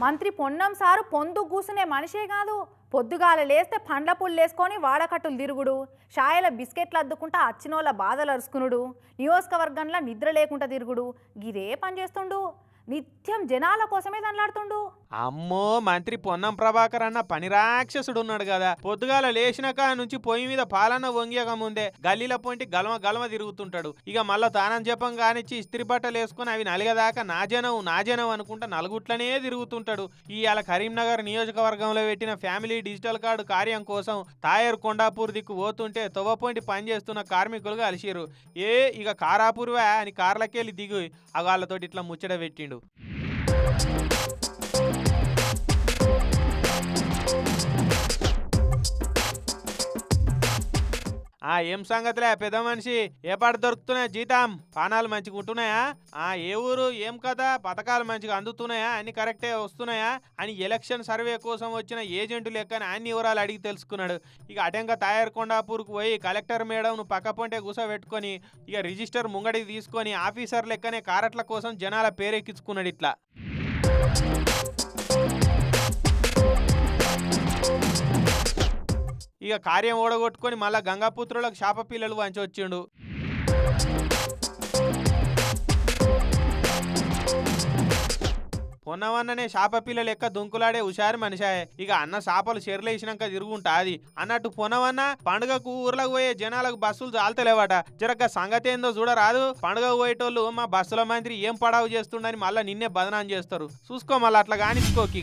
మంత్రి పొన్నం సారు పొందు కూసునే మనిషే కాదు. పొద్దుగాల లేస్తే పండ్ల పుల్లేసుకొని వాడకట్టులు తిరుగుడు, షాయల బిస్కెట్లు అద్దుకుంటా అచ్చినోళ్ళ బాధలు అరుసుకునుడు, నియోజకవర్గంలో నిద్ర లేకుండా తిరుగుడు, గిదే పని చేస్తుండు. నిత్యం జనాల కోసమే దండలాడుతుండు. అమ్మో, మంత్రి పొన్నం ప్రభాకర్ అన్న పని రాక్షసుడు ఉన్నాడు కదా. పొద్దుగాల లేచినాక నుంచి పొయ్యి మీద పాలన వంగియక ముందే గల్లీల పొంటి గలమ గలమ తిరుగుతుంటాడు. ఇక మళ్ళా తానం జపం కానిచ్చి ఇస్త్రీ బట్టలు వేసుకుని అవి నలిగదాకా నాజనం అనుకుంటా నలుగుట్లనే తిరుగుతుంటాడు. ఇవాళ కరీంనగర్ నియోజకవర్గంలో పెట్టిన ఫ్యామిలీ డిజిటల్ కార్డు కార్యం కోసం తాయర్ కొండాపూర్ దిక్కు పోతుంటే తొవ్వపొంటి పనిచేస్తున్న కార్మికులుగా అలిసిరు. ఇక కారాపూర్వా అని కార్లకెళ్ళి దిగు వాళ్ళతోటి ఇట్లా ముచ్చట పెట్టిండు. ఏం సంగతిలే పెద్ద మనిషి, ఏ పాట దొరుకుతున్నాయా జీతం? పానాలు మంచిగా ఉంటున్నాయా? ఏ ఊరు, ఏం కథ, పథకాలు మంచిగా అందుతున్నాయా, అన్ని కరెక్టే వస్తున్నాయా అని ఎలక్షన్ సర్వే కోసం వచ్చిన ఏజెంటు లెక్కని అన్ని వివరాలు అడిగి తెలుసుకున్నాడు. ఇక అటెంక తాయర్ కొండాపూర్కు పోయి కలెక్టర్ మేడంను పక్కపొంటే కూసోబెట్టుకొని ఇక రిజిస్టర్ ముంగడికి తీసుకొని ఆఫీసర్ లెక్కనే కారట్ల కోసం జనాల పేరెక్కించుకున్నాడు. ఇట్లా ఇక కార్యం ఓడగొట్టుకొని మళ్ళా గంగాపుత్రులకు శాప పిల్లలు వంచి వచ్చిండు. పొన్నవన్ననే శాప పిల్లలు లెక్క దుంకులాడే హుషారు మనిషాయే. ఇక అన్న శాపలు చెర్లేసినాక తిరుగుంటాది అన్నట్టు పొన్నవన్న పండుగకు ఊర్లకు పోయే జనాలకు బస్సులు చాలతలేవట. జరగ సంగతి ఏందో చూడరాదు. పండుగ పోయేటోళ్ళు మా బస్సుల మంత్రి ఏం పడావు చేస్తుండని మళ్ళా నిన్నే బదనాం చేస్తారు. చూసుకో మళ్ళీ అట్లా కానిచ్చుకోకి.